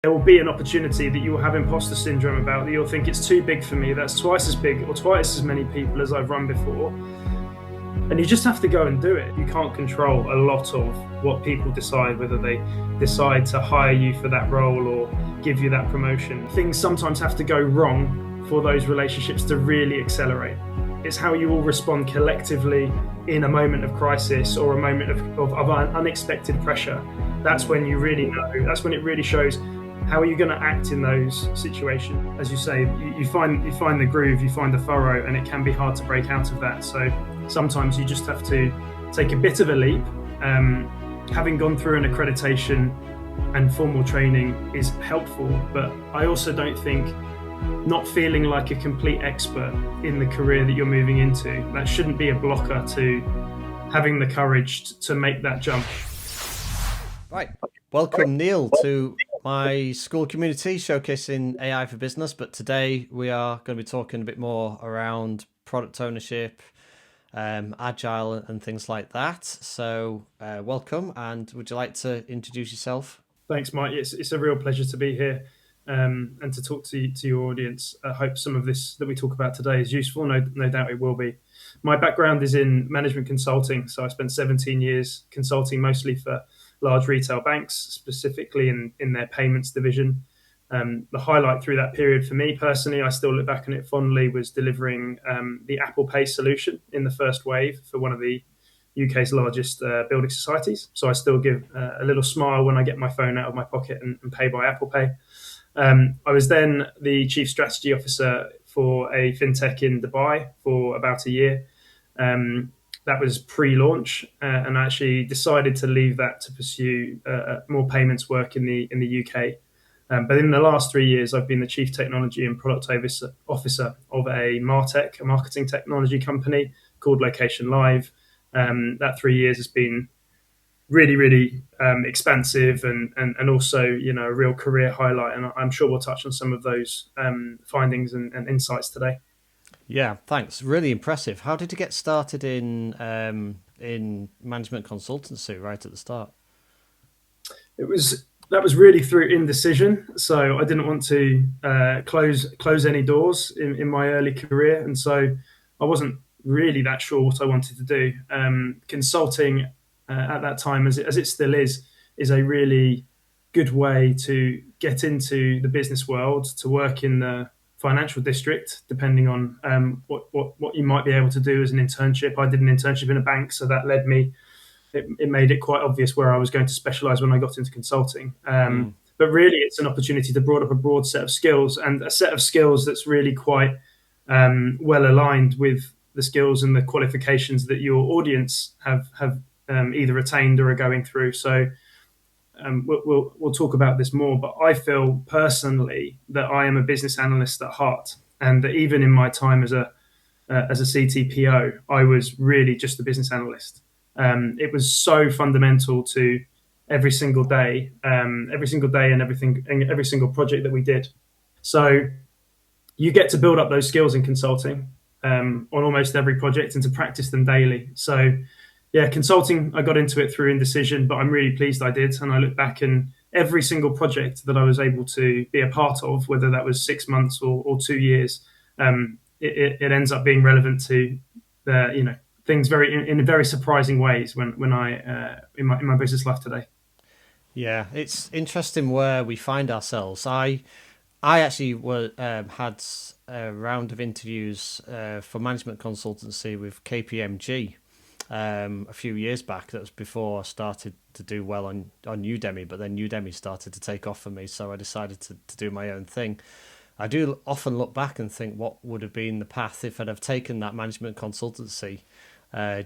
There will be an opportunity that you will have imposter syndrome about, that you'll think it's too big for me, that's twice as big or twice as many people as I've run before. And you just have to go and do it. You can't control a lot of what people decide, whether they decide to hire you for that role or give you that promotion. Things sometimes have to go wrong for those relationships to really accelerate. It's how you all respond collectively in a moment of crisis or a moment of unexpected pressure. That's when you really know, that's when it really shows how are you going to act in those situations. As you say, you find the groove, you find the furrow, and it can be hard to break out of that. So sometimes you just have to take a bit of a leap. Having gone through an accreditation and formal training is helpful, but I also don't think not feeling like a complete expert in the career that you're moving into, that shouldn't be a blocker to having the courage to make that jump. Right. Welcome, Neil, to my school community showcasing AI for business. But today we are going to be talking a bit more around product ownership, Agile and things like that. So welcome. And would you like to introduce yourself? Thanks, Mike. It's a real pleasure to be here and to talk to your audience. I hope some of this that we talk about today is useful. No doubt it will be. My background is in management consulting. So I spent 17 years consulting mostly for large retail banks, specifically in their payments division. The highlight through that period for me personally, I still look back on it fondly, was delivering the Apple Pay solution in the first wave for one of the UK's largest building societies. So I still give a little smile when I get my phone out of my pocket and pay by Apple Pay. I was then the chief strategy officer for a fintech in Dubai for about a year. That was pre-launch, and I actually decided to leave that to pursue more payments work in the UK. But in the last 3 years, I've been the chief technology and product officer of a MarTech, a marketing technology company called Location Live. That 3 years has been really expansive and also a real career highlight. And I'm sure we'll touch on some of those findings and insights today. Yeah, thanks. Really impressive. How did you get started in management consultancy right at the start? That was really through indecision. So I didn't want to close any doors in my early career, and so I wasn't really that sure what I wanted to do. Consulting at that time, as it still is a really good way to get into the business world, to work in the financial district, depending on what you might be able to do as an internship. I did an internship in a bank, so that led me. It made it quite obvious where I was going to specialize when I got into consulting. But really, it's an opportunity to broaden up a broad set of skills, and a set of skills that's really quite well aligned with the skills and the qualifications that your audience have either attained or are going through. So we'll talk about this more, but I feel personally that I am a business analyst at heart, and that even in my time as a CTPO, I was really just a business analyst. It was so fundamental to every single day, and every single project that we did. So you get to build up those skills in consulting on almost every project and to practice them daily. So yeah, consulting, I got into it through indecision, but I'm really pleased I did. And I look back, and every single project that I was able to be a part of, whether that was 6 months or 2 years, it ends up being relevant to the things in very surprising ways when I in my business life today. Yeah, it's interesting where we find ourselves. I actually had a round of interviews for management consultancy with KPMG a few years back. That was before I started to do well on Udemy, but then Udemy started to take off for me, so I decided to do my own thing. I do often look back and think what would have been the path if I'd have taken that management consultancy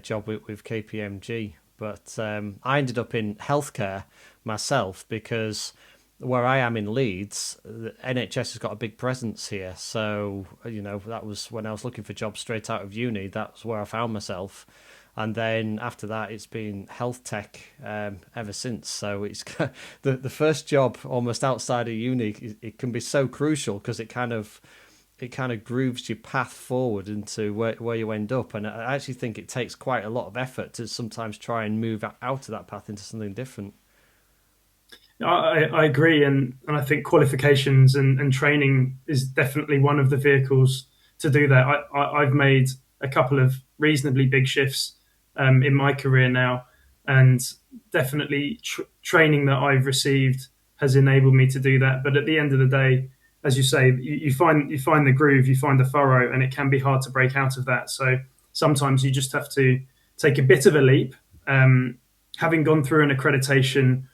job with KPMG. But I ended up in healthcare myself because where I am in Leeds, the NHS has got a big presence here. So, that was when I was looking for jobs straight out of uni, that's where I found myself. And then after that, it's been health tech ever since. So it's the first job almost outside of uni. It can be so crucial because it kind of grooves your path forward into where you end up. And I actually think it takes quite a lot of effort to sometimes try and move out of that path into something different. I agree, and I think qualifications and training is definitely one of the vehicles to do that. I've made a couple of reasonably big shifts in my career now, and definitely training that I've received has enabled me to do that. But at the end of the day, as you say, you find the groove, you find the furrow, and it can be hard to break out of that. So sometimes you just have to take a bit of a leap. Having gone through an accreditation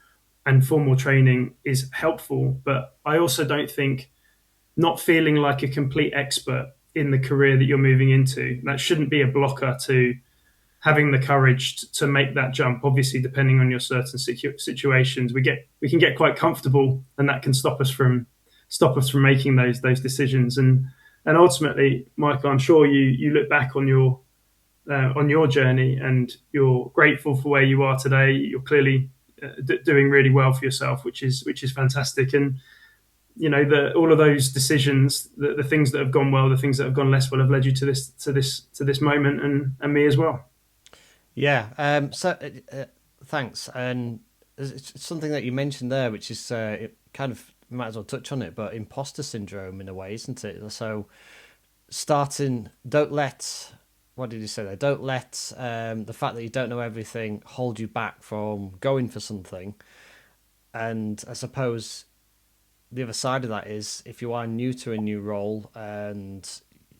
and formal training is helpful, but I also don't think not feeling like a complete expert in the career that you're moving into, that shouldn't be a blocker to having the courage to make that jump. Obviously, depending on your certain situations, we can get quite comfortable, and that can stop us from making those decisions. And ultimately, Michael, I'm sure you look back on your journey and you're grateful for where you are today. You're clearly doing really well for yourself, which is fantastic. And all of those decisions, the things that have gone well, the things that have gone less well, have led you to this moment, and me as well. Yeah. Thanks. And it's something that you mentioned there, which is it kind of might as well touch on it, but imposter syndrome in a way, isn't it? So don't let what did you say there? Don't let the fact that you don't know everything hold you back from going for something. And I suppose the other side of that is if you are new to a new role and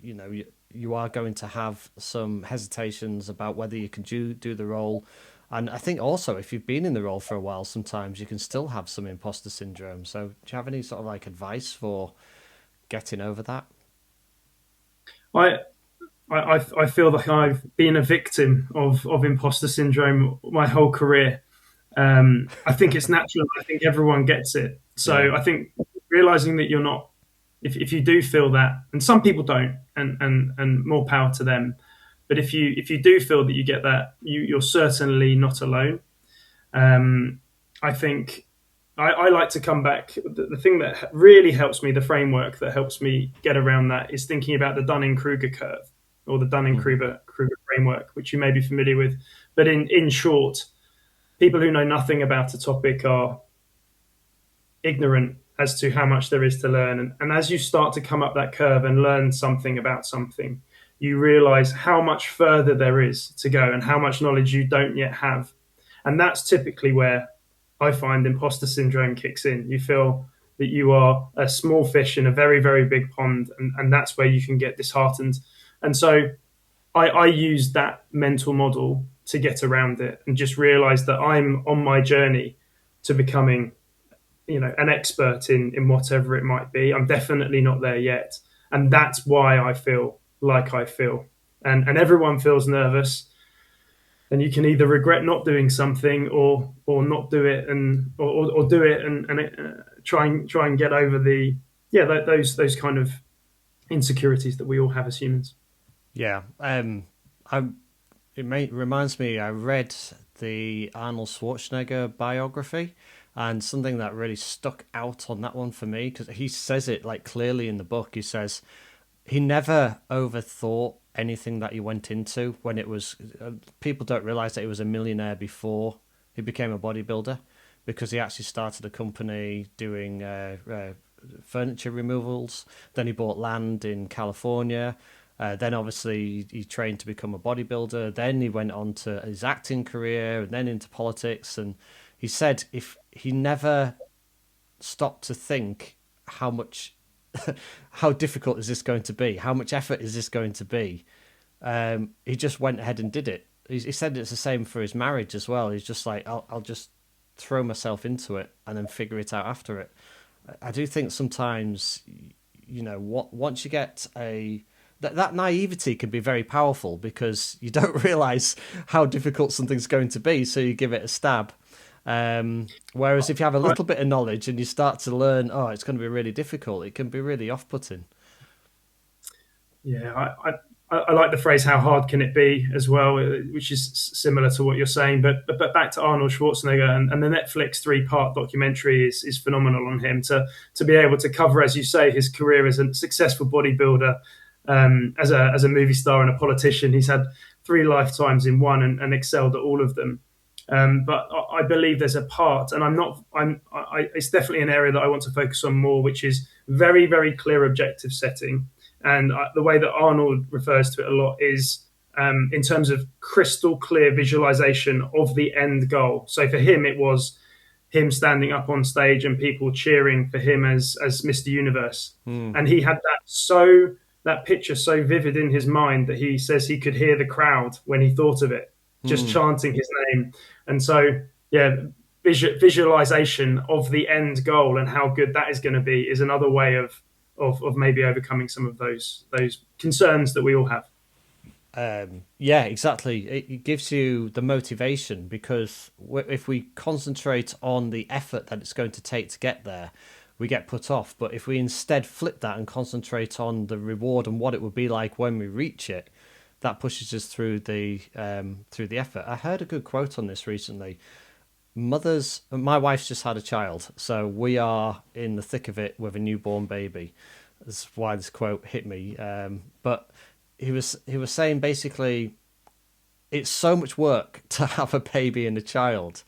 you are going to have some hesitations about whether you can do the role. And I think also if you've been in the role for a while, sometimes you can still have some imposter syndrome. So do you have any sort of like advice for getting over that? I I feel like I've been a victim of imposter syndrome my whole career. I think it's natural. I think everyone gets it. Yeah. So I think realizing that you're not, if you do feel that, and some people don't, and more power to them. But if you do feel that you get that, you're certainly not alone. I think I like to come back. The thing that really helps me, the framework that helps me get around that, is thinking about the Dunning-Kruger curve or the Mm. Dunning-Kruger framework, which you may be familiar with. But in short, people who know nothing about a topic are ignorant as to how much there is to learn. And as you start to come up that curve and learn something about something, you realize how much further there is to go and how much knowledge you don't yet have. And that's typically where I find imposter syndrome kicks in. You feel that you are a small fish in a very, very big pond, and that's where you can get disheartened. And so I use that mental model to get around it and just realize that I'm on my journey to becoming an expert in whatever it might be. I'm definitely not there yet, and that's why I feel like I feel. And everyone feels nervous, and you can either regret not doing something or not do it, and or do it and try and get over those kind of insecurities that we all have as humans. Yeah. I reminds me. I read the Arnold Schwarzenegger biography, and something that really stuck out on that one for me because he says it like clearly in the book. He says he never overthought anything that he went into when it was. People don't realize that he was a millionaire before he became a bodybuilder because he actually started a company doing furniture removals. Then he bought land in California. Then obviously he trained to become a bodybuilder. Then he went on to his acting career and then into politics. And he said if he never stopped to think how much, how difficult is this going to be? How much effort is this going to be? He just went ahead and did it. He said it's the same for his marriage as well. He's just like, I'll just throw myself into it and then figure it out after it. I do think sometimes, once you get that naivety can be very powerful because you don't realize how difficult something's going to be, so you give it a stab. Whereas if you have a little bit of knowledge and you start to learn, oh, it's going to be really difficult, it can be really off-putting. Yeah, I like the phrase "how hard can it be" as well, which is similar to what you're saying. But back to Arnold Schwarzenegger and the Netflix 3-part documentary is phenomenal on him to be able to cover, as you say, his career as a successful bodybuilder, as a movie star and a politician. He's had 3 lifetimes in one and excelled at all of them. But I believe there's a part, and it's definitely an area that I want to focus on more, which is very, very clear objective setting. And the way that Arnold refers to it a lot is in terms of crystal clear visualization of the end goal. So for him, it was him standing up on stage and people cheering for him as Mr. Universe. And he had that picture so vivid in his mind that he says he could hear the crowd when he thought of it, just chanting his name. And so, yeah, visualization of the end goal and how good that is going to be is another way of maybe overcoming some of those concerns that we all have. Yeah, exactly. It gives you the motivation, because if we concentrate on the effort that it's going to take to get there, we get put off. But if we instead flip that and concentrate on the reward and what it would be like when we reach it, that pushes us through the effort. I heard a good quote on this recently. My wife's just had a child, so we are in the thick of it with a newborn baby. That's why this quote hit me. But he was saying basically, it's so much work to have a baby and a child.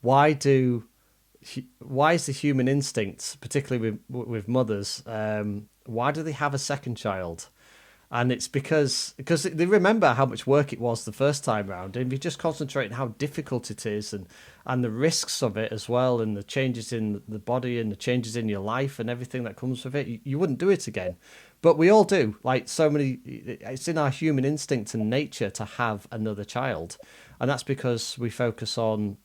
Why is the human instinct, particularly with mothers, why do they have a second child? And it's because they remember how much work it was the first time round, and if you just concentrate on how difficult it is and the risks of it as well, and the changes in the body and the changes in your life and everything that comes with it, you wouldn't do it again. But we all do. Like so many, it's in our human instinct and nature to have another child, and that's because we focus on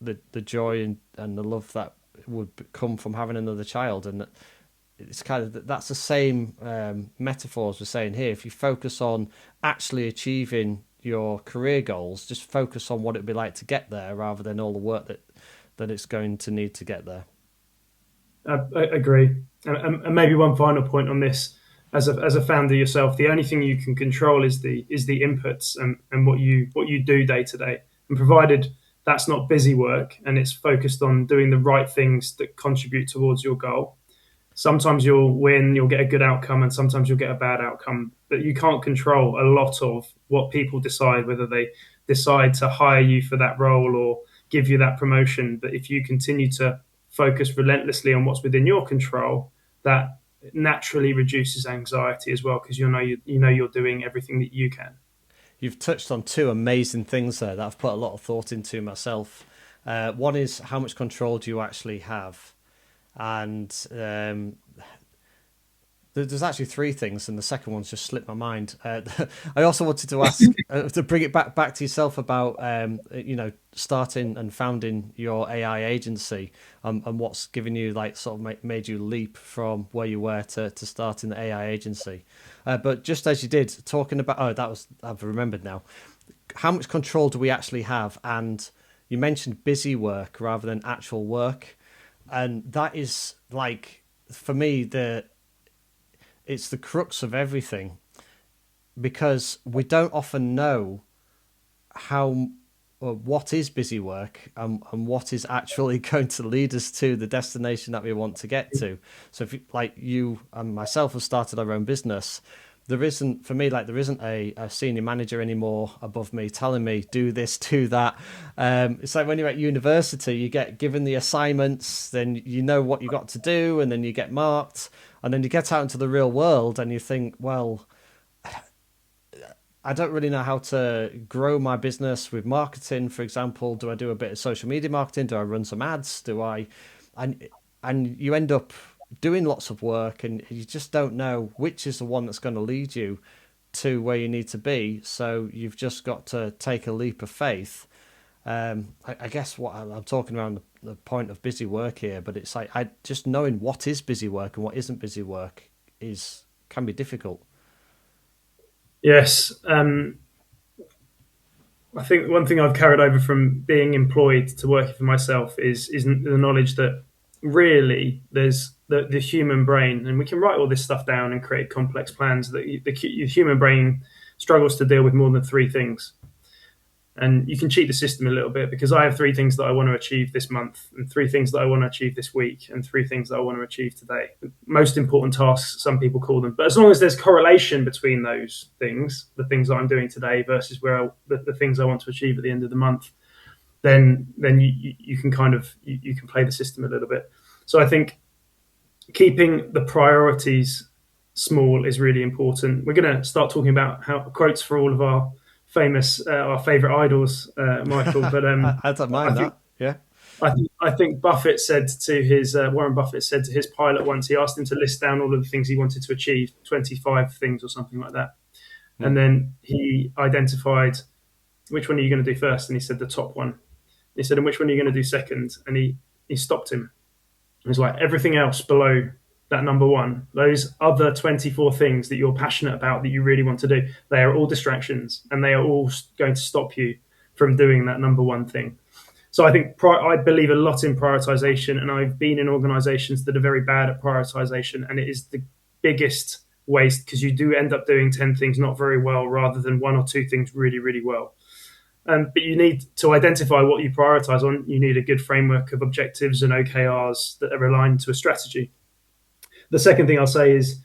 the joy and the love that would come from having another child. And it's kind of, that's the same metaphor as we're saying here. If you focus on actually achieving your career goals, just focus on what it'd be like to get there rather than all the work that it's going to need to get there. I agree. And maybe one final point on this: as a founder yourself, the only thing you can control is the inputs and what you do day to day. And provided that's not busy work and it's focused on doing the right things that contribute towards your goal, sometimes you'll win, you'll get a good outcome, and sometimes you'll get a bad outcome. But you can't control a lot of what people decide, whether they decide to hire you for that role or give you that promotion. But if you continue to focus relentlessly on what's within your control, that naturally reduces anxiety as well, because you know you're doing everything that you can. You've touched on two amazing things there that I've put a lot of thought into myself. One is, how much control do you actually have? And there's actually three things, and the second one's just slipped my mind. I also wanted to ask to bring it back to yourself about starting and founding your AI agency, and what's given you, like, sort of made you leap from where you were to starting the AI agency. But just as you did, talking about, I've remembered now. How much control do we actually have? And you mentioned busy work rather than actual work. And that is, like, for me, it's the crux of everything, because we don't often know what is busy work and what is actually going to lead us to the destination that we want to get to. So if you and myself have started our own business, there isn't a senior manager anymore above me telling me do this, do that. It's like when you're at university, you get given the assignments, then you know what you got to do, and then you get marked, and then you get out into the real world and you think, well, I don't really know how to grow my business with marketing, for example. Do I do a bit of social media marketing? Do I run some ads? And you end up doing lots of work, and you just don't know which is the one that's going to lead you to where you need to be. So you've just got to take a leap of faith. I guess what I'm talking around the point of busy work here, but it's like, just knowing what is busy work and what isn't busy work can be difficult. Yes. I think one thing I've carried over from being employed to working for myself is the knowledge that really there's the human brain, and we can write all this stuff down and create complex plans, that the human brain struggles to deal with more than three things. And you can cheat the system a little bit, because I have three things that I want to achieve this month, and three things that I want to achieve this week, and three things that I want to achieve today. The most important tasks, some people call them. But as long as there's correlation between those things, the things that I'm doing today versus the things I want to achieve at the end of the month, then you can kind of you can play the system a little bit. So I think keeping the priorities small is really important. We're going to start talking about how quotes for all of our our favorite idols, Michael. But I don't I mind think that. Yeah. I think Buffett said to his Warren Buffett said to his pilot once. He asked him to list down all of the things he wanted to achieve, 25 things or something like that, Hmm. and then he identified which one are you going to do first, and he said the top one. He said, and which one are you going to do second? And he stopped him. He was like, everything else below that number one, those other 24 things that you're passionate about that you really want to do, they are all distractions, and they are all going to stop you from doing that number one thing. So I think I believe a lot in prioritization, and I've been in organizations that are very bad at prioritization, and it is the biggest waste because you do end up doing 10 things not very well rather than one or two things really, really well. But you need to identify what you prioritize on. You need a good framework of objectives and OKRs that are aligned to a strategy. The second thing I'll say is,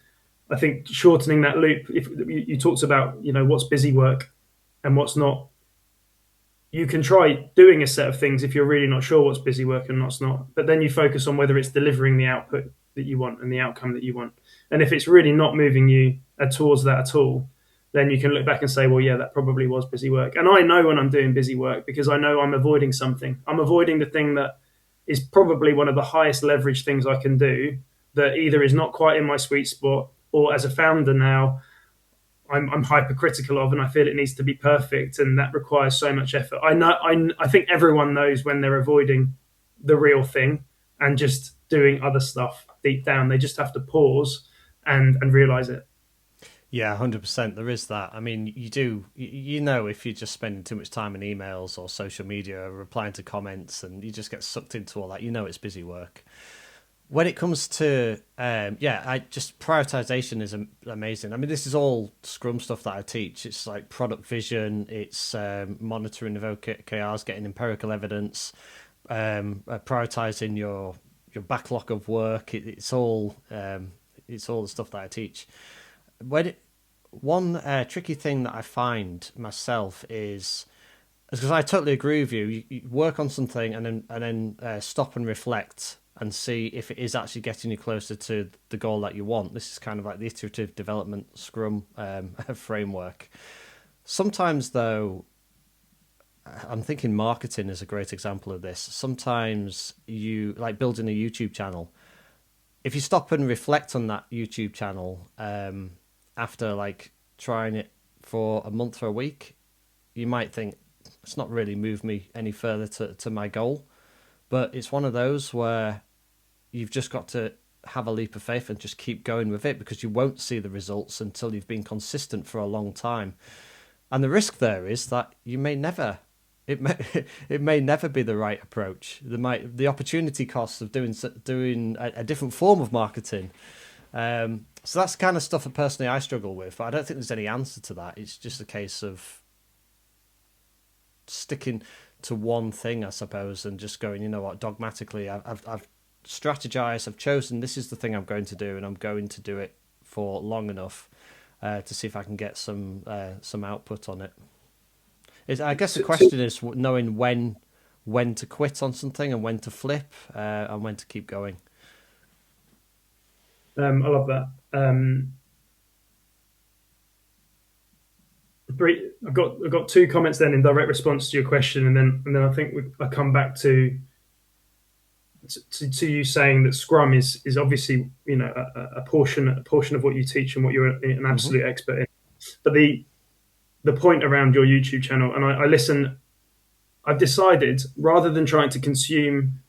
I think shortening that loop. If you talked about, what's busy work and what's not, you can try doing a set of things if you're really not sure what's busy work and what's not. But then you focus on whether it's delivering the output that you want and the outcome that you want. And if it's really not moving you towards that at all, then you can look back and say, well, yeah, that probably was busy work. And I know when I'm doing busy work because I know I'm avoiding something. I'm avoiding the thing that is probably one of the highest leverage things I can do that either is not quite in my sweet spot, or as a founder now, I'm hypercritical of, and I feel it needs to be perfect, and that requires so much effort. I think everyone knows when they're avoiding the real thing and just doing other stuff deep down. They just have to pause and realize it. Yeah, 100%. There is that. I mean, you know, if you're just spending too much time in emails or social media, or replying to comments, and you just get sucked into all that, it's busy work. When it comes to, I just prioritization is amazing. I mean, this is all Scrum stuff that I teach. It's like product vision, it's monitoring of OKRs, getting empirical evidence, prioritizing your backlog of work. It's all the stuff that I teach. One tricky thing that I find myself is because I totally agree with you. You work on something and then stop and reflect and see if it is actually getting you closer to the goal that you want. This is kind of like the iterative development Scrum framework. Sometimes, though, I'm thinking marketing is a great example of this. Sometimes you like building a YouTube channel. If you stop and reflect on that YouTube channel after like trying it for a month or a week, you might think it's not really moved me any further to my goal. But it's one of those where you've just got to have a leap of faith and just keep going with it, because you won't see the results until you've been consistent for a long time. And the risk there is that you may never, it may never be the right approach. The opportunity cost of doing a different form of marketing. So that's the kind of stuff that personally I struggle with. But I don't think there's any answer to that. It's just a case of sticking to one thing, I suppose, and just going, you know what, dogmatically, I've strategized, I've chosen this is the thing I'm going to do, and I'm going to do it for long enough to see if I can get some output on it. I guess the question is knowing when to quit on something and when to flip and when to keep going. I love that. I've got two comments then in direct response to your question, and then I think I come back to you saying that Scrum is obviously a portion of what you teach and what you're an absolute expert in. But the point around your YouTube channel, and I listen. I've decided, rather than trying to consume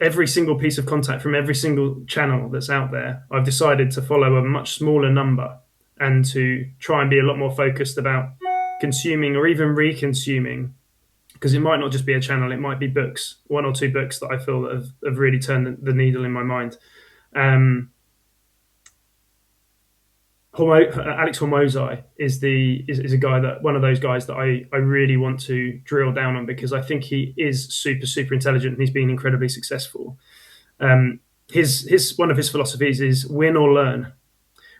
every single piece of content from every single channel that's out there, I've decided to follow a much smaller number and to try and be a lot more focused about consuming or even re-consuming, because it might not just be a channel, it might be books, one or two books that I feel that have really turned the needle in my mind. Alex Hormozi is a guy that one of those guys that I really want to drill down on, because I think he is super intelligent and he's been incredibly successful. His one of his philosophies is win or learn,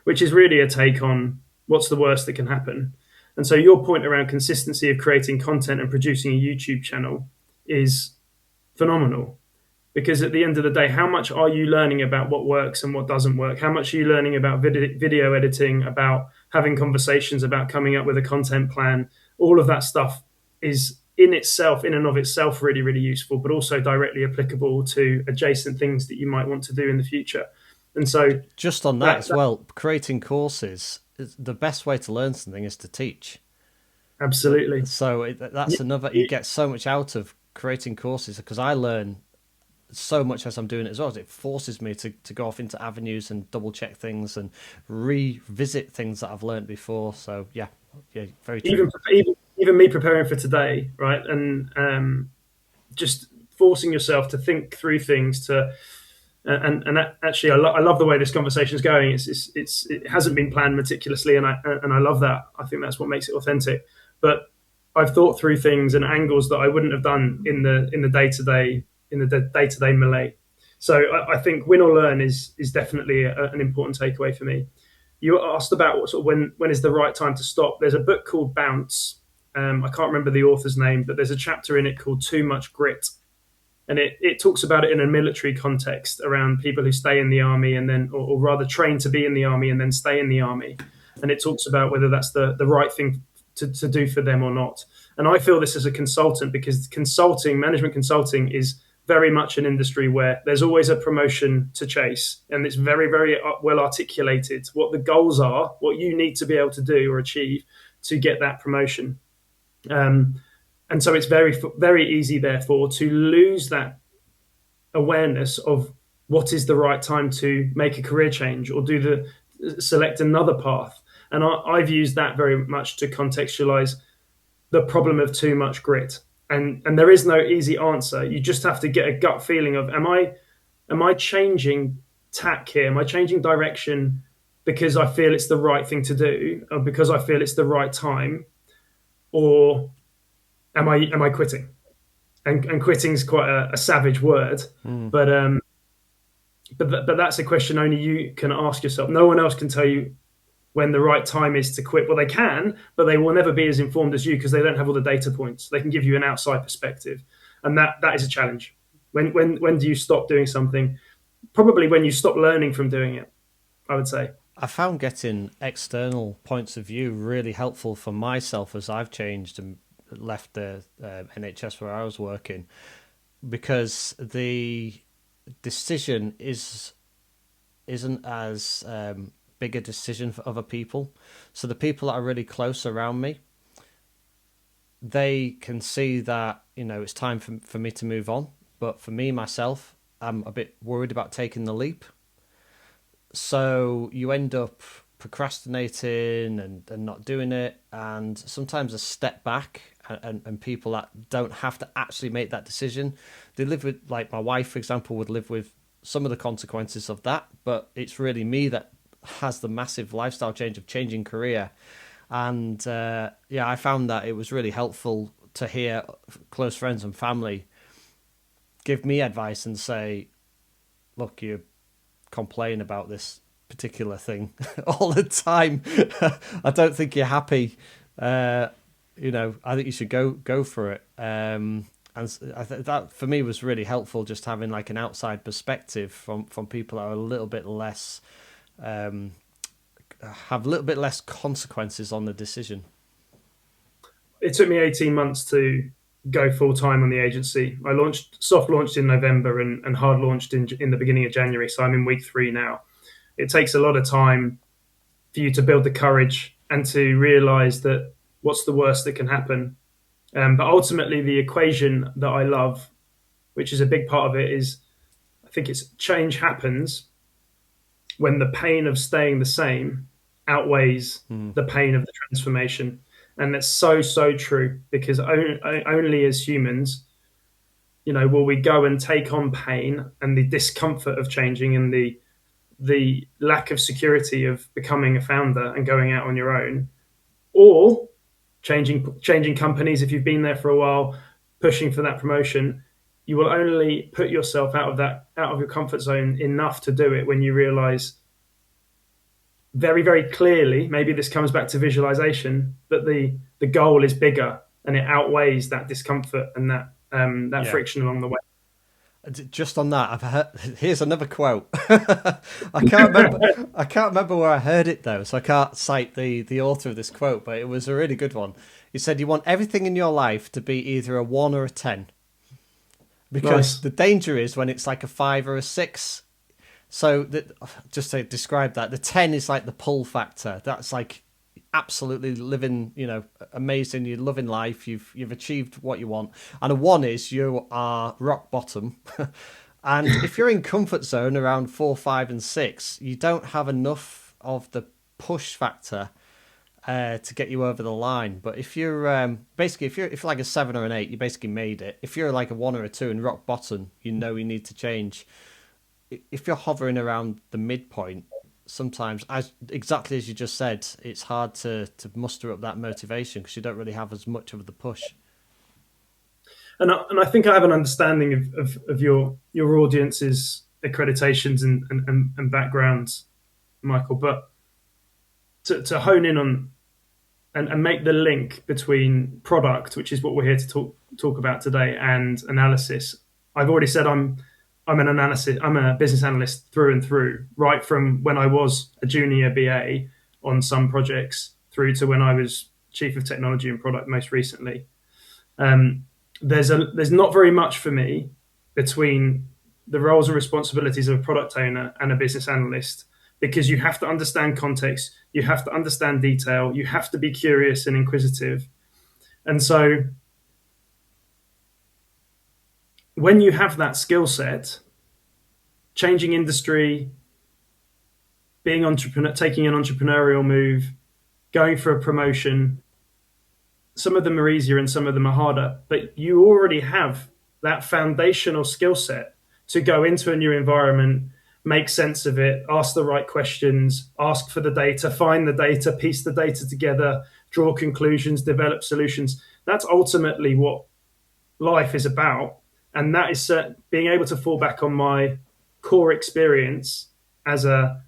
which is really a take on what's the worst that can happen. And so your point around consistency of creating content and producing a YouTube channel is phenomenal, because at the end of the day, how much are you learning about what works and what doesn't work? How much are you learning about video editing, about having conversations, about coming up with a content plan? All of that stuff is in itself, in and of itself, really, really useful, but also directly applicable to adjacent things that you might want to do in the future. And so just on that as well, creating courses, the best way to learn something is to teach. Absolutely. So that's another, you get so much out of creating courses, because I learn so much as I'm doing it as well. It forces me to go off into avenues and double check things and revisit things that I've learned before. So yeah, very true. Even me preparing for today, right? And just forcing yourself to think through things and actually, I love the way this conversation is going. It hasn't been planned meticulously, and I love that. I think that's what makes it authentic. But I've thought through things and angles that I wouldn't have done in the day-to-day melee. So I think win or learn is definitely an important takeaway for me. You asked about what sort of when is the right time to stop. There's a book called Bounce. I can't remember the author's name, but there's a chapter in it called Too Much Grit. And it talks about it in a military context around people who stay in the army and then, or rather train to be in the army and then stay in the army. And it talks about whether that's the right thing to do for them or not. And I feel this as a consultant, because management consulting is very much an industry where there's always a promotion to chase. And it's very, very well articulated what the goals are, what you need to be able to do or achieve to get that promotion. And so it's very, very easy, therefore, to lose that awareness of what is the right time to make a career change or select another path. And I've used that very much to contextualize the problem of too much grit. And there is no easy answer. You just have to get a gut feeling of, am I changing tack here? Am I changing direction because I feel it's the right thing to do, or because I feel it's the right time, or am I quitting? And quitting is quite a savage word, but that's a question only you can ask yourself. No one else can tell you when the right time is to quit. Well, they can, but they will never be as informed as you, because they don't have all the data points. They can give you an outside perspective, and that is a challenge. When do you stop doing something? Probably when you stop learning from doing it, I would say. I found getting external points of view really helpful for myself as I've changed and left the NHS where I was working, because the decision isn't as big a decision for other people. So the people that are really close around me, they can see that, it's time for me to move on. But for me, myself, I'm a bit worried about taking the leap. So you end up procrastinating and not doing it. And sometimes a step back, and people that don't have to actually make that decision, they live with, like my wife, for example, would live with some of the consequences of that. But it's really me that has the massive lifestyle change of changing career. And I found that it was really helpful to hear close friends and family give me advice and say, look, you complain about this particular thing all the time. I don't think you're happy. I think you should go for it. And I think that for me was really helpful, just having like an outside perspective from people that are a little bit less, have a little bit less consequences on the decision. It took me 18 months to go full time on the agency. I soft launched in November and hard launched in the beginning of January. So I'm in week 3 now. It takes a lot of time for you to build the courage and to realize that what's the worst that can happen. But ultimately, the equation that I love, which is a big part of it, is I think it's change happens when the pain of staying the same outweighs the pain of the transformation. And that's so, so true, because only as humans, will we go and take on pain and the discomfort of changing and the lack of security of becoming a founder and going out on your own, or changing companies if you've been there for a while, pushing for that promotion. You will only put yourself out of your comfort zone enough to do it when you realize very, very clearly, maybe this comes back to visualization, that the goal is bigger and it outweighs that discomfort and that Yeah. friction along the way. Just on that, I've heard, here's another quote. I can't remember. I can't remember where I heard it though, so I can't cite the author of this quote. But it was a really good one. He said, "You want everything in your life to be either a 1 or a 10, because Nice. the danger is when it's like a 5 or a 6." So just to describe that, the 10 is like the pull factor. That's like absolutely living, amazing. You're loving life. You've achieved what you want. And a 1 is you are rock bottom. And if you're in comfort zone around 4, 5, and 6, you don't have enough of the push factor to get you over the line. But if you're basically if you're like a 7 or an 8, you basically made it. If you're like a 1 or a 2 and rock bottom, you need to change. If you're hovering around the midpoint, sometimes, exactly as you just said, it's hard to muster up that motivation because you don't really have as much of the push. And I think I have an understanding of your audience's accreditations and backgrounds, Michael. But to hone in on and make the link between product, which is what we're here to talk about today, and analysis. I've already said I'm a business analyst through and through, right from when I was a junior BA on some projects through to when I was chief of technology and product most recently. There's not very much for me between the roles and responsibilities of a product owner and a business analyst, because you have to understand context, you have to understand detail, you have to be curious and inquisitive. And so when you have that skill set, changing industry, taking an entrepreneurial move, going for a promotion, some of them are easier and some of them are harder, but you already have that foundational skill set to go into a new environment, make sense of it, ask the right questions, ask for the data, find the data, piece the data together, draw conclusions, develop solutions. That's ultimately what life is about. And that is being able to fall back on my core experience as a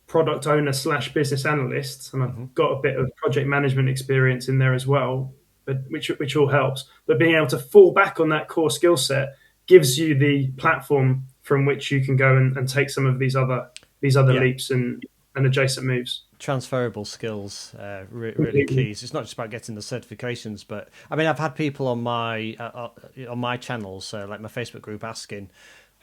product owner / business analyst, and I've got a bit of project management experience in there as well, but which all helps. But being able to fall back on that core skill set gives you the platform from which you can go and take some of these other leaps and adjacent moves. Transferable skills, really key. So it's not just about getting the certifications, but I mean, I've had people on my channels, like my Facebook group, asking,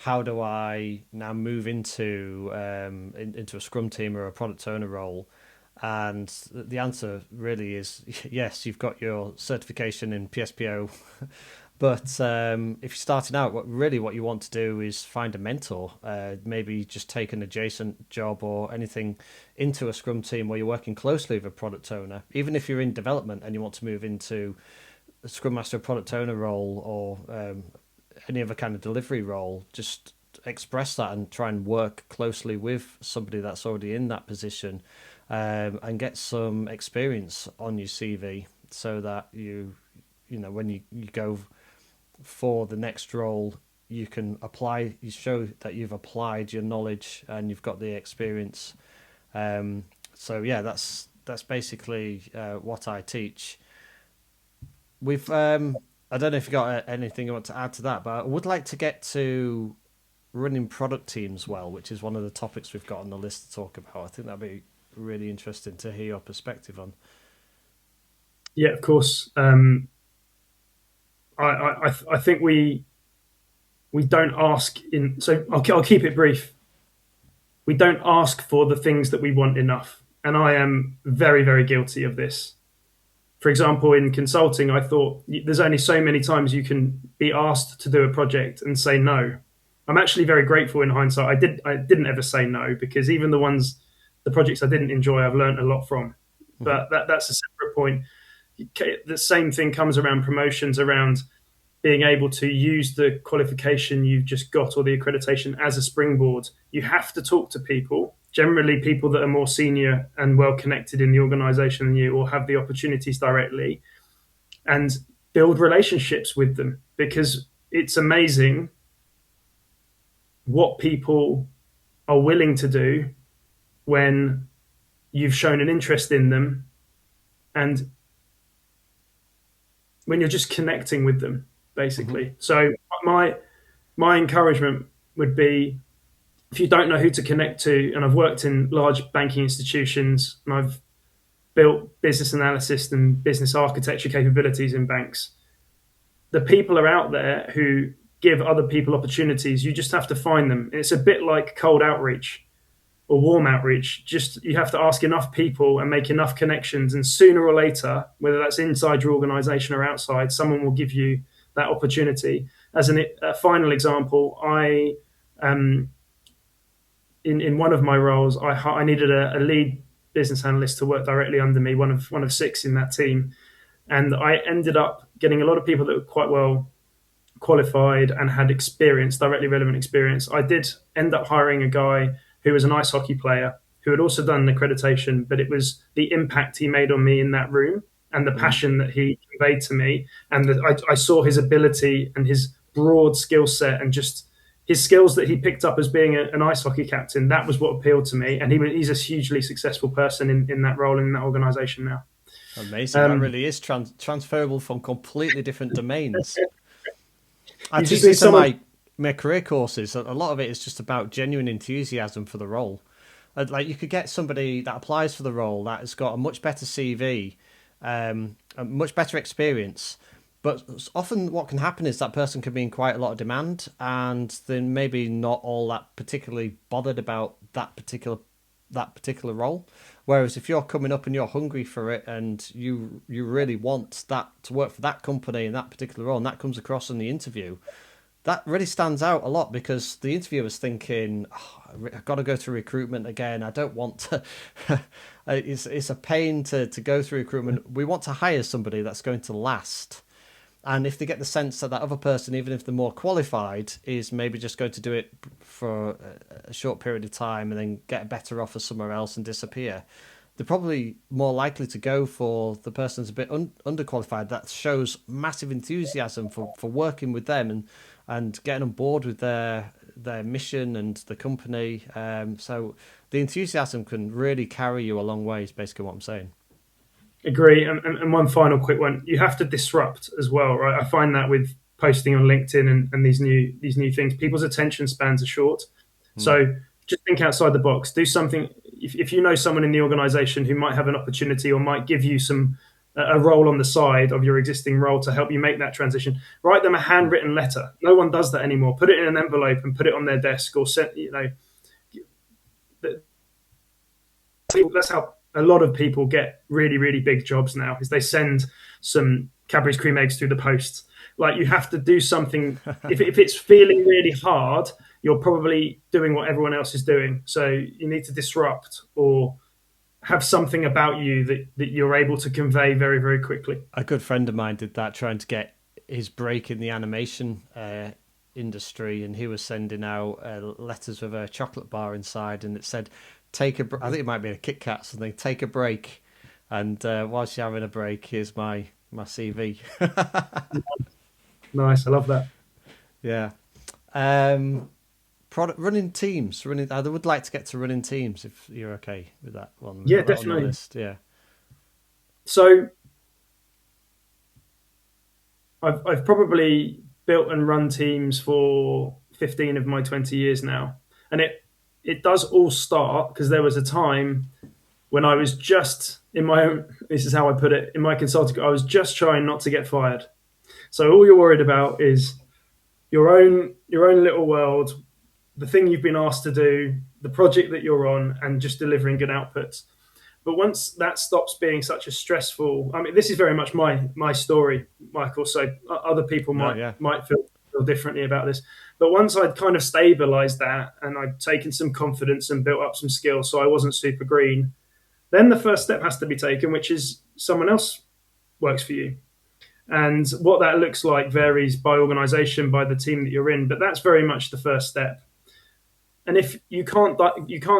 how do I now move into a Scrum team or a product owner role? And the answer really is yes. You've got your certification in PSPO, but if you're starting out, what you want to do is find a mentor. Maybe just take an adjacent job or anything into a Scrum team where you're working closely with a product owner. Even if you're in development and you want to move into a Scrum Master product owner role or any other kind of delivery role, just express that and try and work closely with somebody that's already in that position, and get some experience on your CV so that when you go for the next role, you can apply, you show that you've applied your knowledge and you've got the experience. So yeah, that's basically what I teach. We've I don't know if you got anything you want to add to that, but I would like to get to running product teams well, which is one of the topics we've got on the list to talk about. I think that'd be really interesting to hear your perspective on. Yeah, of course. I think we don't ask in. So I'll keep it brief. We don't ask for the things that we want enough, and I am very, very guilty of this. For example, in consulting, I thought there's only so many times you can be asked to do a project and say no. I'm actually very grateful in hindsight. I didn't ever say no, because even the projects I didn't enjoy, I've learned a lot from. But that's a separate point. The same thing comes around promotions, around being able to use the qualification you've just got or the accreditation as a springboard. You have to talk to people, generally people that are more senior and well connected in the organization than you, or have the opportunities directly, and build relationships with them, because it's amazing what people are willing to do when you've shown an interest in them and when you're just connecting with them, basically. Mm-hmm. So my encouragement would be, if you don't know who to connect to, and I've worked in large banking institutions and I've built business analysis and business architecture capabilities in banks, the people are out there who give other people opportunities. You just have to find them. It's a bit like cold outreach or warm outreach. Just you have to ask enough people and make enough connections, and sooner or later, whether that's inside your organization or outside, someone will give you that opportunity. As a final example, I in one of my roles, I needed a lead business analyst to work directly under me, one of six in that team, and I ended up getting a lot of people that were quite well qualified and had experience, directly relevant experience. I did end up hiring a guy who was an ice hockey player who had also done an accreditation, but it was the impact he made on me in that room and the passion that he conveyed to me, and that I saw his ability and his broad skill set and just his skills that he picked up as being an ice hockey captain. That was what appealed to me, and he's a hugely successful person in that role in that organisation now. Amazing. That really is transferable from completely different domains. I You teach just need this in someone. my career courses. A lot of it is just about genuine enthusiasm for the role. Like you could get somebody that applies for the role that has got a much better CV, a much better experience, but often what can happen is that person can be in quite a lot of demand, and then maybe not all that particularly bothered about that particular role. Whereas if you're coming up and you're hungry for it and you really want that to work for that company in that particular role, and that comes across in the interview, that really stands out a lot, because the interviewer's thinking, oh, I've got to go through recruitment again. I don't want to. It's a pain to go through recruitment. We want to hire somebody that's going to last. And if they get the sense that that other person, even if they're more qualified, is maybe just going to do it for a short period of time and then get a better offer somewhere else and disappear, they're probably more likely to go for the person who's a bit underqualified, that shows massive enthusiasm for working with them and getting on board with their mission and the company. So the enthusiasm can really carry you a long way, is basically what I'm saying. Agree. And one final quick one: you have to disrupt as well, right? I find that with posting on LinkedIn and these new things, people's attention spans are short. So just think outside the box. Do something. If you know someone in the organization who might have an opportunity or might give you a role on the side of your existing role to help you make that transition, write them a handwritten letter. No one does that anymore. Put it in an envelope and put it on their desk, or send. That's how a lot of people get really, really big jobs now, is they send some Cadbury's cream eggs through the post. Like, you have to do something. If it's feeling really hard, you're probably doing what everyone else is doing. So you need to disrupt or have something about you that you're able to convey very, very quickly. A good friend of mine did that, trying to get his break in the animation industry, and he was sending out letters with a chocolate bar inside, and it said, I think it might be a Kit Kat, something, take a break, and whilst you're having a break, here's my CV. Nice, I love that. Yeah. Running teams. I would like to get to running teams, if you're okay with that one. Yeah, Right on the definitely. list. Yeah. So I've probably built and run teams for 15 of my 20 years now, and it does all start because there was a time when I was just in my own. This is how I put it in my consulting. I was just trying not to get fired. So all you're worried about is your own little world, the thing you've been asked to do, the project that you're on, and just delivering good outputs. But once that stops being such a stressful, I mean, this is very much my story, Michael. So other people No, might yeah. might feel differently about this. But once I'd kind of stabilized that and I'd taken some confidence and built up some skills, so I wasn't super green, then the first step has to be taken, which is someone else works for you. And what that looks like varies by organization, by the team that you're in. But that's very much the first step. And if you can't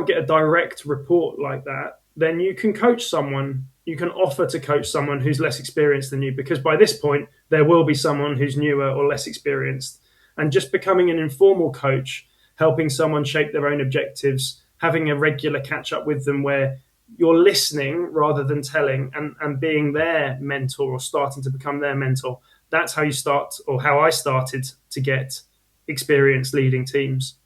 get a direct report like that, then you can coach someone. You can offer to coach someone who's less experienced than you, because by this point there will be someone who's newer or less experienced. And just becoming an informal coach, helping someone shape their own objectives, having a regular catch up with them where you're listening rather than telling, and being their mentor or starting to become their mentor. That's how you start, or how I started to get experience leading teams.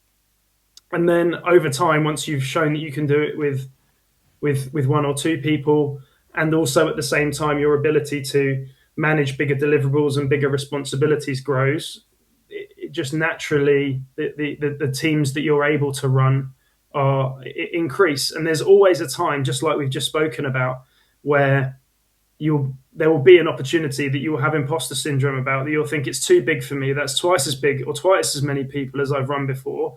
And then over time, once you've shown that you can do it with one or two people, and also at the same time your ability to manage bigger deliverables and bigger responsibilities grows, it just naturally the teams that you're able to run are increase. And there's always a time, just like we've just spoken about, where there will be an opportunity that you will have imposter syndrome about, that you'll think it's too big for me, that's twice as big or twice as many people as I've run before.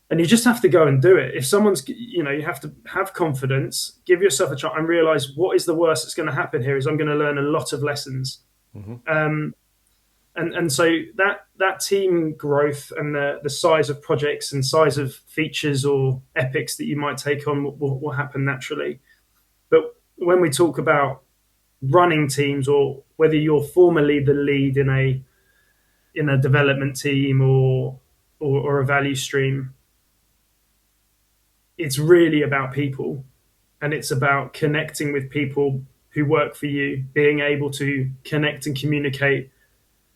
And you just have to go and do it. If someone's, you have to have confidence, give yourself a chance, and realize what is the worst that's going to happen here is I'm going to learn a lot of lessons. And so that team growth and the size of projects and size of features or epics that you might take on will happen naturally. But when we talk about running teams, or whether you're formally the lead in a development team or a value stream, it's really about people, and it's about connecting with people who work for you, being able to connect and communicate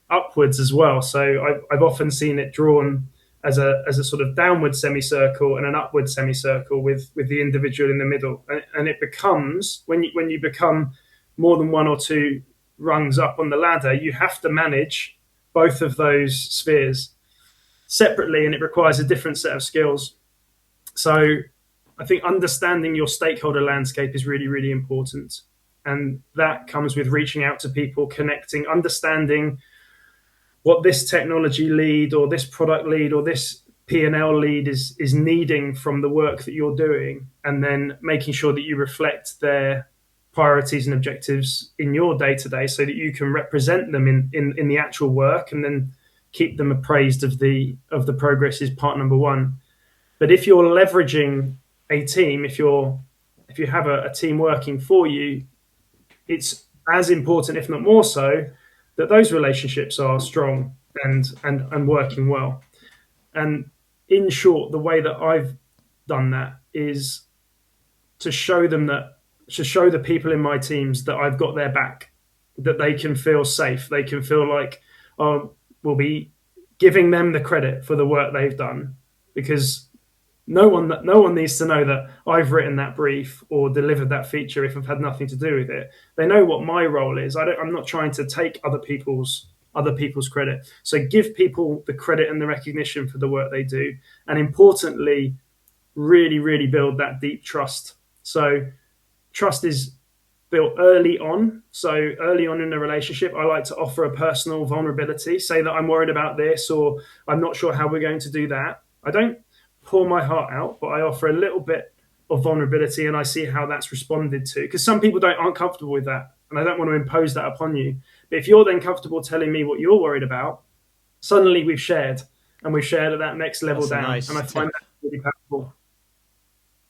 upwards as well. So I've often seen it drawn as a sort of downward semicircle and an upward semicircle with the individual in the middle, and it becomes, when you become more than one or two rungs up on the ladder, you have to manage both of those spheres separately, and it requires a different set of skills. So I think understanding your stakeholder landscape is really, really important. And that comes with reaching out to people, connecting, understanding what this technology lead or this product lead or this P&L lead is needing from the work that you're doing, and then making sure that you reflect their priorities and objectives in your day-to-day so that you can represent them in the actual work, and then keep them appraised of the progress is part number one. But if you're leveraging a team, if you have a team working for you, it's as important, if not more so, that those relationships are strong and working well. And in short, the way that I've done that is to show the people in my teams that I've got their back, that they can feel safe, they can feel like, oh, we'll be giving them the credit for the work they've done, because no one needs to know that I've written that brief or delivered that feature if I've had nothing to do with it. They know what my role is. I'm not trying to take other people's credit. So give people the credit and the recognition for the work they do, and importantly, really, really build that deep trust. So trust is built early on. So early on in a relationship, I like to offer a personal vulnerability, say that I'm worried about this, or I'm not sure how we're going to do that. I don't pour my heart out, but I offer a little bit of vulnerability, and I see how that's responded to. Because some people aren't comfortable with that, and I don't want to impose that upon you. But if you're then comfortable telling me what you're worried about, suddenly we've shared, and we've shared at that next level down, and I find that really powerful.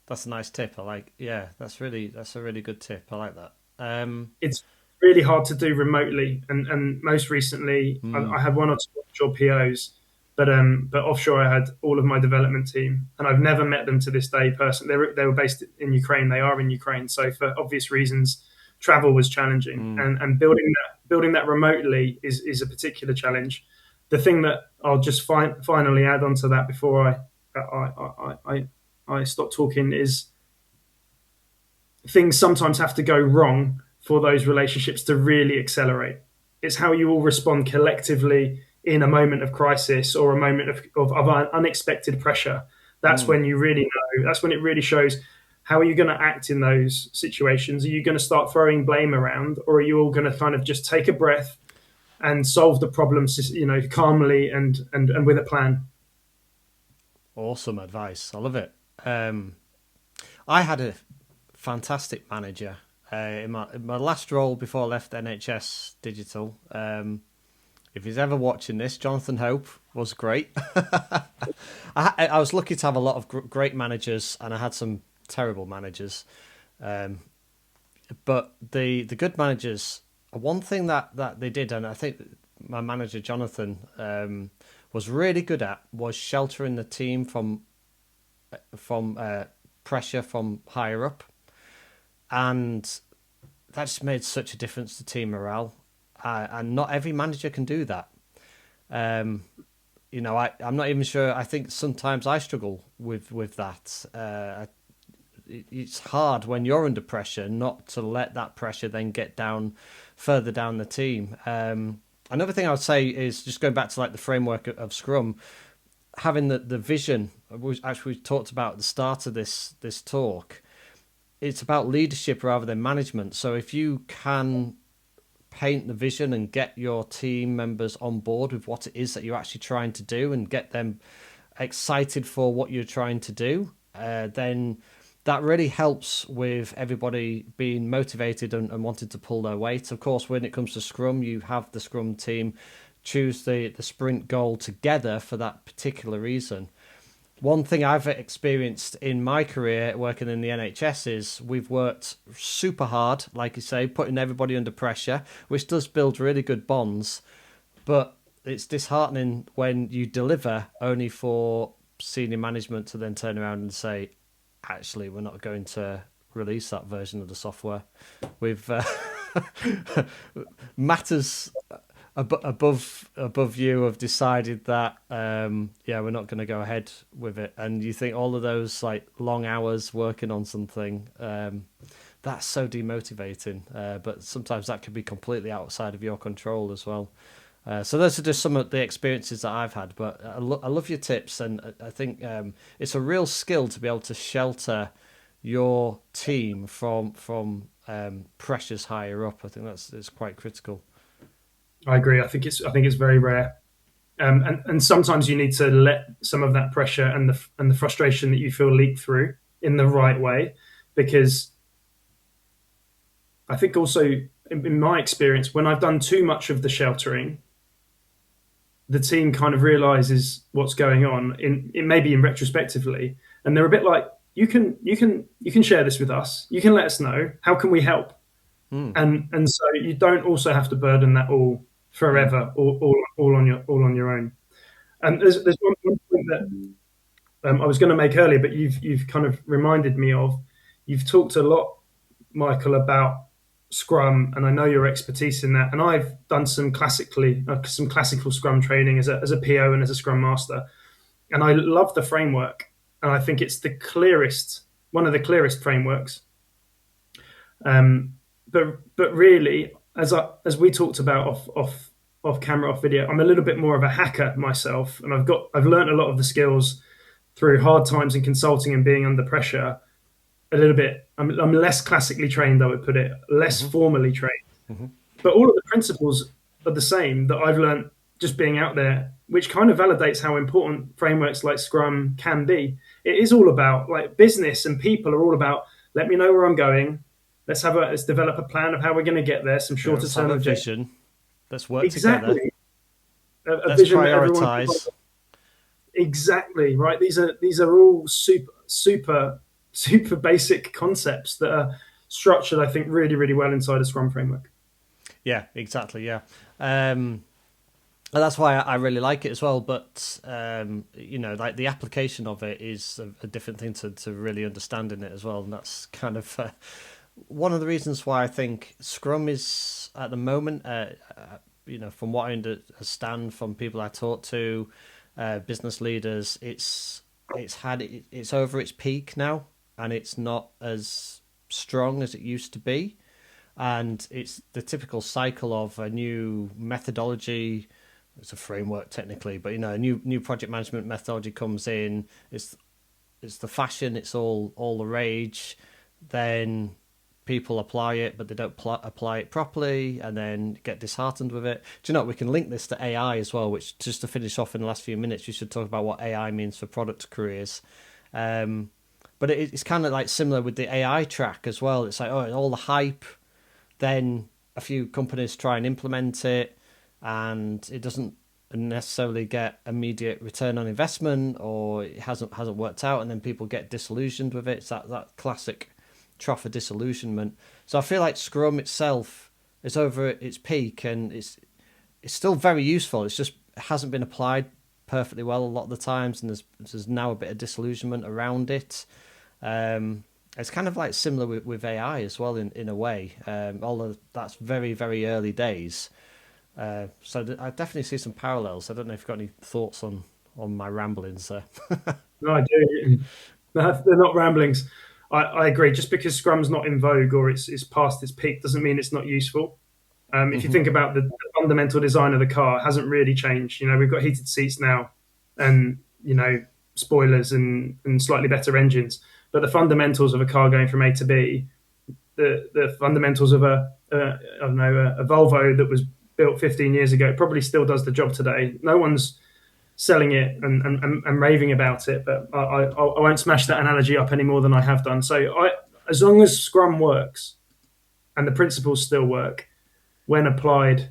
That's a nice tip. I like. Yeah, that's a really good tip. I like that. It's really hard to do remotely, and most recently I had one or two offshore POs. But offshore, I had all of my development team, and I've never met them to this day personally. They were based in Ukraine. They are in Ukraine. So for obvious reasons, travel was challenging, and building that remotely is a particular challenge. The thing that I'll just finally add on to that before I stop talking is, things sometimes have to go wrong for those relationships to really accelerate. It's how you all respond collectively in a moment of crisis or a moment of unexpected pressure. That's when you really know. That's when it really shows. How are you going to act in those situations? Are you going to start throwing blame around, or are you all going to kind of just take a breath and solve the problems, calmly and with a plan? Awesome advice. I love it. I had a fantastic manager in my last role before I left NHS Digital. If he's ever watching this, Jonathan Hope was great. I was lucky to have a lot of great managers, and I had some terrible managers. But the good managers, one thing that they did, and I think my manager Jonathan was really good at, was sheltering the team from pressure from higher up, and that's made such a difference to team morale. And not every manager can do that. I'm not even sure. I think sometimes I struggle with that. It's hard when you're under pressure not to let that pressure then get down further down the team. Another thing I would say is just going back to like the framework of Scrum, having the vision, which actually we talked about at the start of this talk. It's about leadership rather than management. So if you can paint the vision and get your team members on board with what it is that you're actually trying to do and get them excited for what you're trying to do, then that really helps with everybody being motivated and wanting to pull their weight. Of course, when it comes to Scrum, you have the Scrum team choose the sprint goal together for that particular reason. One thing I've experienced in my career working in the NHS is we've worked super hard, like you say, putting everybody under pressure, which does build really good bonds. But it's disheartening when you deliver only for senior management to then turn around and say, actually, we're not going to release that version of the software. We've matters above you have decided that we're not going to go ahead with it, and you think all of those like long hours working on something, that's so demotivating, but sometimes that can be completely outside of your control as well. So those are just some of the experiences that I've had, but I love your tips, and I think it's a real skill to be able to shelter your team from pressures higher up. I think it's quite critical. I agree. I think it's very rare, and sometimes you need to let some of that pressure and the frustration that you feel leak through in the right way, because I think also in my experience, when I've done too much of the sheltering, the team kind of realizes what's going on. It may be in retrospectively, and they're a bit like, you can share this with us. You can let us know. How can we help? And so you don't also have to burden that all forever, all on your own. And there's one point that I was going to make earlier, but you've kind of reminded me of. You've talked a lot, Michael, about Scrum, and I know your expertise in that. And I've done some classical Scrum training as a PO and as a Scrum Master, and I love the framework, and I think it's one of the clearest frameworks. But really, as we talked about off camera, off video, I'm a little bit more of a hacker myself, and I've learned a lot of the skills through hard times in consulting and being under pressure. A little bit, I'm less classically trained, I would put it, less formally trained, but all of the principles are the same that I've learned just being out there, which kind of validates how important frameworks like Scrum can be. It is all about, like, business and people are all about, let me know where I'm going. Let's develop a plan of how we're going to get there. Some shorter term objectives. Vision. Let's work together. A vision that everyone prioritize. Exactly right. These are all super basic concepts that are structured, I think, really, really well inside a Scrum framework. Yeah, exactly. Yeah. And that's why I really like it as well. But like the application of it is a different thing to really understanding it as well. And that's kind of one of the reasons why I think Scrum is at the moment, from what I understand from people I talk to, business leaders, it's over its peak now, and it's not as strong as it used to be. And it's the typical cycle of a new methodology. It's a framework technically, but a new project management methodology comes in. It's the fashion. It's all the rage. Then people apply it, but they don't apply it properly, and then get disheartened with it. Do you know what? We can link this to AI as well, which, just to finish off in the last few minutes, we should talk about what AI means for product careers. But it's kind of like similar with the AI track as well. It's like, all the hype, then a few companies try and implement it, and it doesn't necessarily get immediate return on investment, or it hasn't worked out, and then people get disillusioned with it. It's that classic trough of disillusionment. So I feel like Scrum itself is over its peak, and it's still very useful. It's just, it hasn't been applied perfectly well a lot of the times, and there's now a bit of disillusionment around it. It's kind of like similar with AI as well in a way. Although that's very, very early days. I definitely see some parallels. I don't know if you've got any thoughts on my ramblings there. No, I do. No, they're not ramblings. I agree. Just because Scrum's not in vogue or it's past its peak doesn't mean it's not useful. If you Hmm. think about the fundamental design of the car, it hasn't really changed. We've got heated seats now, and spoilers and slightly better engines. But the fundamentals of a car going from A to B, the fundamentals of I don't know, a Volvo that was built 15 years ago probably still does the job today. No one's selling it and raving about it, but I won't smash that analogy up any more than I have done. As long as Scrum works and the principles still work when applied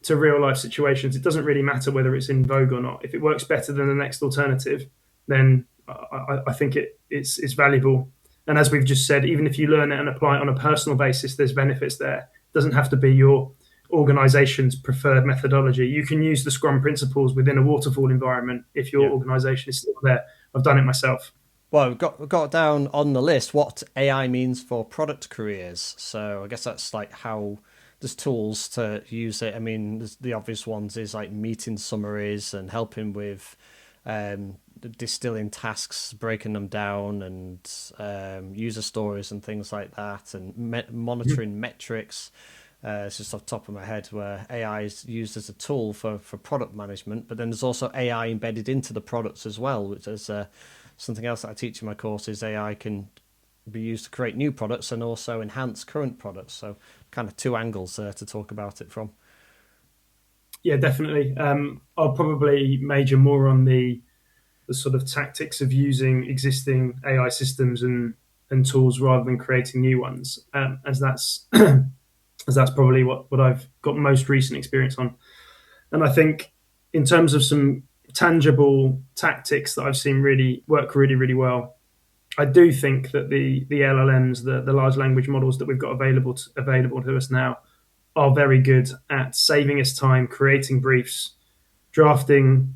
to real life situations, it doesn't really matter whether it's in vogue or not. If it works better than the next alternative, then I think it's valuable. And as we've just said, even if you learn it and apply it on a personal basis, there's benefits there. It doesn't have to be your organization's preferred methodology. You can use the Scrum principles within a waterfall environment if your Yeah. organization is still there. I've done it myself. Well, we've got down on the list what AI means for product careers. So I guess that's like how there's tools to use it. I mean, the obvious ones is like meeting summaries and helping with distilling tasks, breaking them down, and user stories and things like that, and monitoring metrics. It's just off the top of my head where AI is used as a tool for product management, but then there's also AI embedded into the products as well, which is something else that I teach in my course is AI can be used to create new products and also enhance current products. So kind of two angles there to talk about it from. Yeah, definitely. I'll probably major more on the sort of tactics of using existing AI systems and tools rather than creating new ones, as that's as that's probably what I've got most recent experience on. And I think in terms of some tangible tactics that I've seen really work really well, I do think that the LLMs, the large language models that we've got available to us now, are very good at saving us time, creating briefs, drafting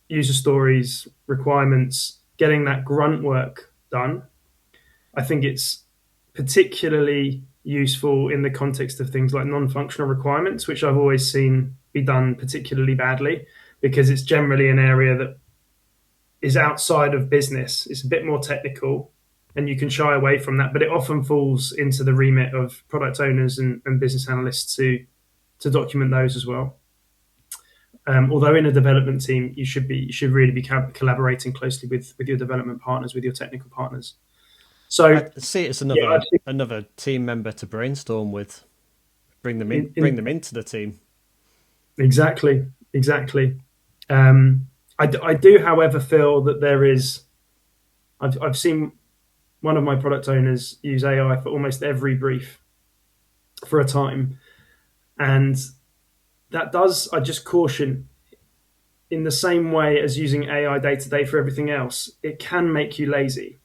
user stories, requirements, getting that grunt work done. I think it's particularly useful in the context of things like non-functional requirements, which I've always seen be done particularly badly because it's generally an area that is outside of business. It's a bit more technical and you can shy away from that, but it often falls into the remit of product owners and business analysts to document those as well. Although in a development team, you should really be collaborating closely with your development partners, with your technical partners. I So see it as yeah, I another team member to brainstorm with, bring in them into the team. exactly. I do, however, feel that there is. I've seen one of my product owners use AI for almost every brief for a time, and that does. I just caution in the same way as using AI day to day for everything else, it can make you lazy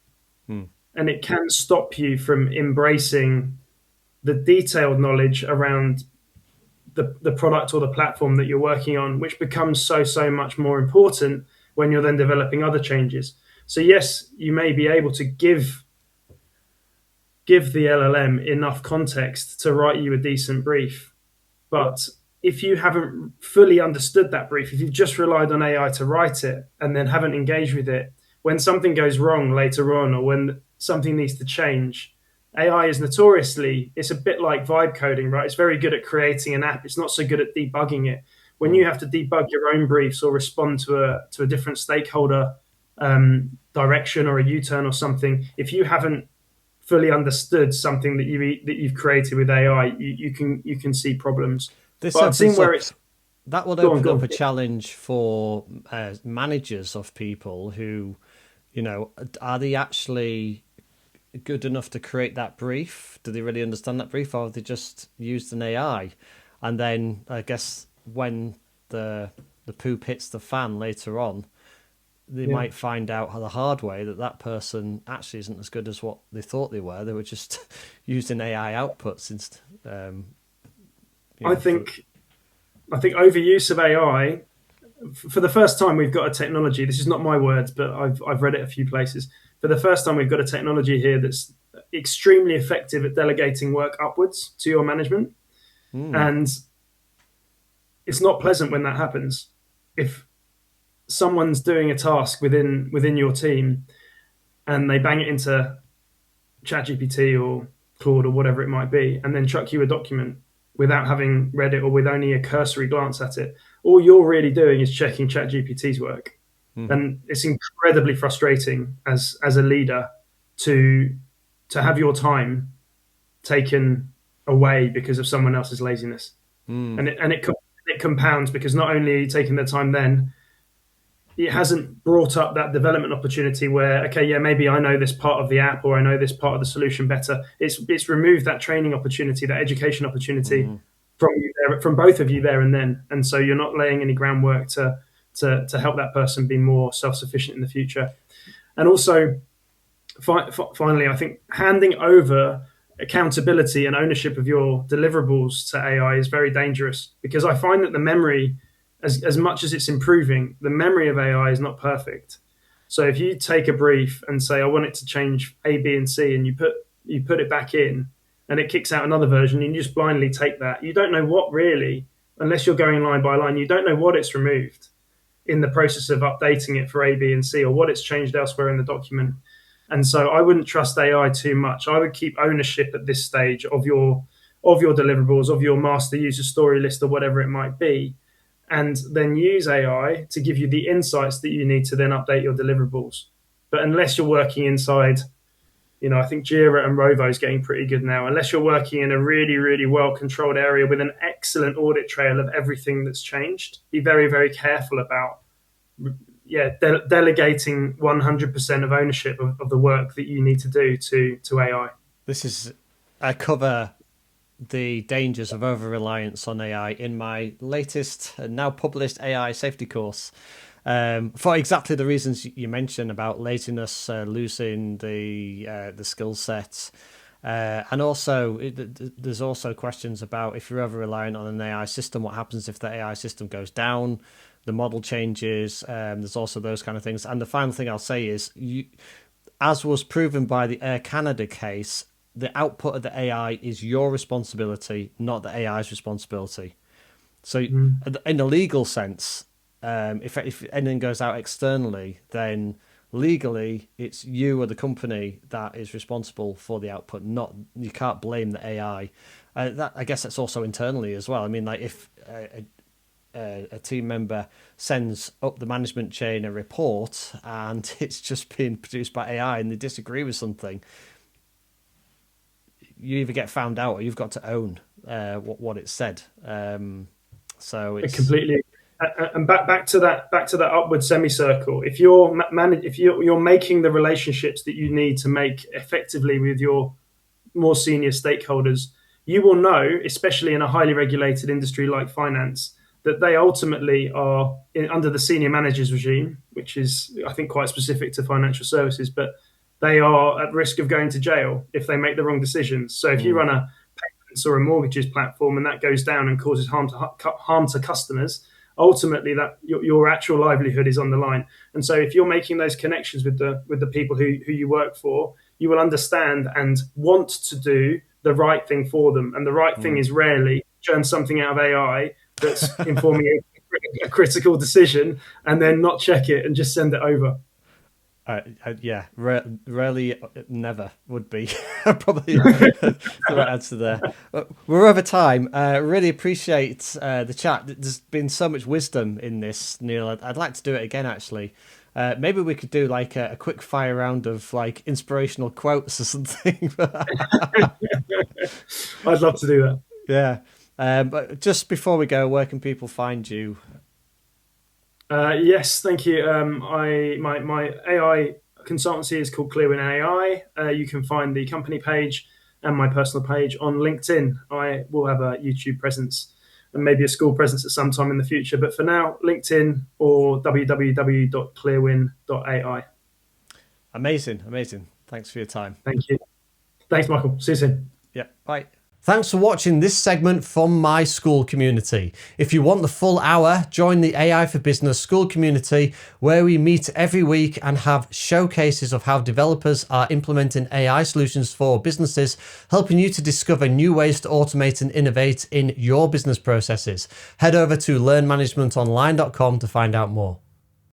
Hmm. and it can stop you from embracing the detailed knowledge around the product or the platform that you're working on, which becomes so much more important when you're then developing other changes. So yes, you may be able to give the LLM enough context to write you a decent brief, but if you haven't fully understood that brief, if you've just relied on AI to write it and then haven't engaged with it, when something goes wrong later on or when something needs to change, AI is notoriously, it's a bit like vibe coding, right? It's very good at creating an app. It's not so good at debugging it. When Hmm. you have to debug your own briefs or respond to a different stakeholder direction or a U-turn or something, if you haven't fully understood something that you've created with AI, you can see problems. This But I've seen opens where up it's that would go open up on. a challenge for managers of people who, are they actually good enough to create that brief? Do they really understand that brief, or have they just used an AI? And then I guess when the poop hits the fan later on, they Yeah, might find out the hard way that that person actually isn't as good as what they thought they were. They were just using AI outputs instead. I For think I think overuse of AI for the first time, we've got a technology. This is not my words, but I've read it a few places. For the first time, we've got a technology here that's extremely effective at delegating work upwards to your management, and it's not pleasant when that happens. If someone's doing a task within your team and they bang it into ChatGPT or Claude or whatever it might be, and then chuck you a document without having read it or with only a cursory glance at it, all you're really doing is checking ChatGPT's work. And it's incredibly frustrating as a leader to have your time taken away because of someone else's laziness. And it compounds because not only are you taking the time then, it hasn't brought up that development opportunity where, okay, yeah, maybe I know this part of the app or I know this part of the solution better. It's removed that training opportunity, that education opportunity from you there, from both of you there and then. And so you're not laying any groundwork to help that person be more self-sufficient in the future. And also, finally, I think handing over accountability and ownership of your deliverables to AI is very dangerous, because I find that the memory, as much as it's improving, the memory of AI is not perfect. So if you take a brief and say, I want it to change A, B, and C, and you put it back in and it kicks out another version, and you just blindly take that, you don't know what really, unless you're going line by line, you don't know what it's removed in the process of updating it for A, B, and C, or what it's changed elsewhere in the document. And so I wouldn't trust AI too much. I would keep ownership at this stage of your deliverables, of your master user story list, or whatever it might be, and then use AI to give you the insights that you need to then update your deliverables. But unless you're working inside, I think Jira and Rovo is getting pretty good now. Unless you're working in a really, really well-controlled area with an excellent audit trail of everything that's changed, be very, very careful about delegating 100% of ownership of the work that you need to do to AI. I cover the dangers of over-reliance on AI in my latest and now published AI safety course, for exactly the reasons you mentioned about laziness, losing the skill set. And also, there's also questions about, if you're over-reliant on an AI system, what happens if the AI system goes down, the model changes. There's also those kind of things. And the final thing I'll say is, as was proven by the Air Canada case, the output of the AI is your responsibility, not the AI's responsibility. So in a legal sense, if anything goes out externally, then legally it's you or the company that is responsible for the output. You can't blame the AI. I guess that's also internally as well. I mean, like if a team member sends up the management chain a report and it's just being produced by AI and they disagree with something, you either get found out or you've got to own what it said. So it's completely. And back to that upward semicircle. If you're making the relationships that you need to make effectively with your more senior stakeholders, you will know, especially in a highly regulated industry like finance, that they ultimately are under the senior managers regime, which is, I think, quite specific to financial services, but they are at risk of going to jail if they make the wrong decisions. So if you run a payments or a mortgages platform and that goes down and causes harm to customers, ultimately that your actual livelihood is on the line. And so if you're making those connections with the people who you work for, you will understand and want to do the right thing for them. And the right thing is rarely churn something out of AI that's informing a critical decision and then not check it and just send it over. Rarely, never would be probably the right answer there. We're over time. Really appreciate the chat. There's been so much wisdom in this, Neil. I'd like to do it again, actually. Maybe we could do like a quick fire round of like inspirational quotes or something. I'd love to do that. Yeah. But just before we go, where can people find you? Yes, thank you. My AI consultancy is called ClearWin AI. You can find the company page and my personal page on LinkedIn. I will have a YouTube presence and maybe a school presence at some time in the future. But for now, LinkedIn or www.clearwin.ai. Amazing. Thanks for your time. Thank you. Thanks, Michael. See you soon. Yeah, bye. Thanks for watching this segment from my school community. If you want the full hour, join the AI for Business school community, where we meet every week and have showcases of how developers are implementing AI solutions for businesses, helping you to discover new ways to automate and innovate in your business processes. Head over to learnmanagementonline.com to find out more.